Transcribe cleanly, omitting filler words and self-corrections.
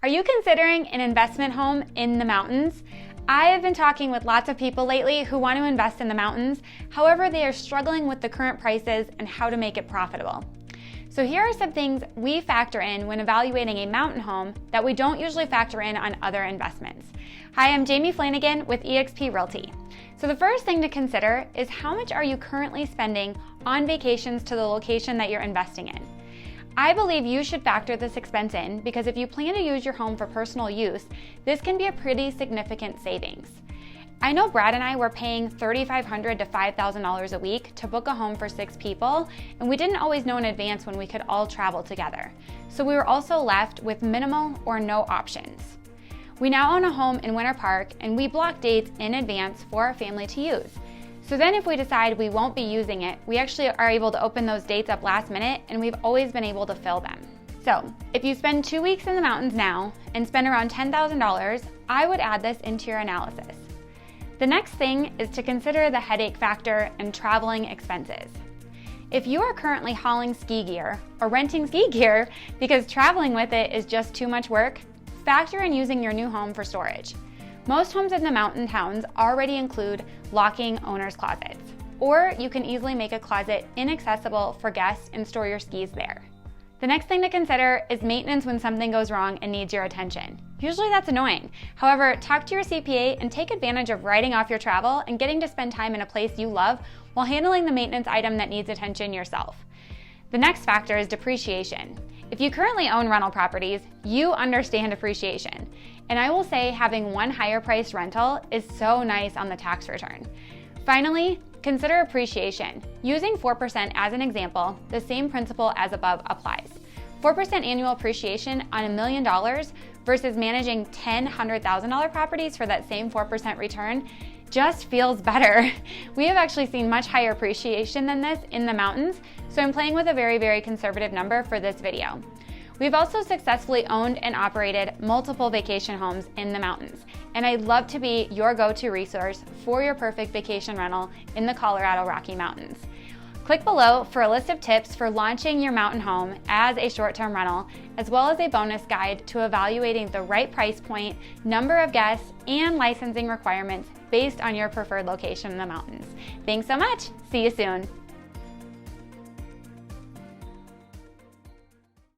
Are you considering an investment home in the mountains? I have been talking with lots of people lately who want to invest in the mountains. However, they are struggling with the current prices and how to make it profitable. So here are some things we factor in when evaluating a mountain home that we don't usually factor in on other investments. Hi, I'm Jamie Flanagan with eXp Realty. So the first thing to consider is how much are you currently spending on vacations to the location that you're investing in. I believe you should factor this expense in because if you plan to use your home for personal use, this can be a pretty significant savings. I know Brad and I were paying $3,500 to $5,000 a week to book a home for 6 people, and we didn't always know in advance when we could all travel together. So we were also left with minimal or no options. We now own a home in Winter Park, and we block dates in advance for our family to use. So then if we decide we won't be using it, we actually are able to open those dates up last minute, and we've always been able to fill them. So if you spend 2 weeks in the mountains now and spend around $10,000, I would add this into your analysis. The next thing is to consider the headache factor and traveling expenses. If you are currently hauling ski gear or renting ski gear because traveling with it is just too much work, factor in using your new home for storage. Most homes in the mountain towns already include locking owner's closets, or you can easily make a closet inaccessible for guests and store your skis there. The next thing to consider is maintenance when something goes wrong and needs your attention. Usually that's annoying. However, talk to your CPA and take advantage of writing off your travel and getting to spend time in a place you love while handling the maintenance item that needs attention yourself. The next factor is depreciation. If you currently own rental properties, you understand depreciation. And I will say having one higher priced rental is so nice on the tax return. Finally, consider appreciation. Using 4% as an example, the same principle as above applies. 4% annual appreciation on $1 million versus managing $10,000, $100,000 properties for that same 4% return just feels better. We have actually seen much higher appreciation than this in the mountains, so I'm playing with a very, very conservative number for this video. We've also successfully owned and operated multiple vacation homes in the mountains, and I'd love to be your go-to resource for your perfect vacation rental in the Colorado Rocky Mountains. Click below for a list of tips for launching your mountain home as a short-term rental, as well as a bonus guide to evaluating the right price point, number of guests, and licensing requirements based on your preferred location in the mountains. Thanks so much. See you soon.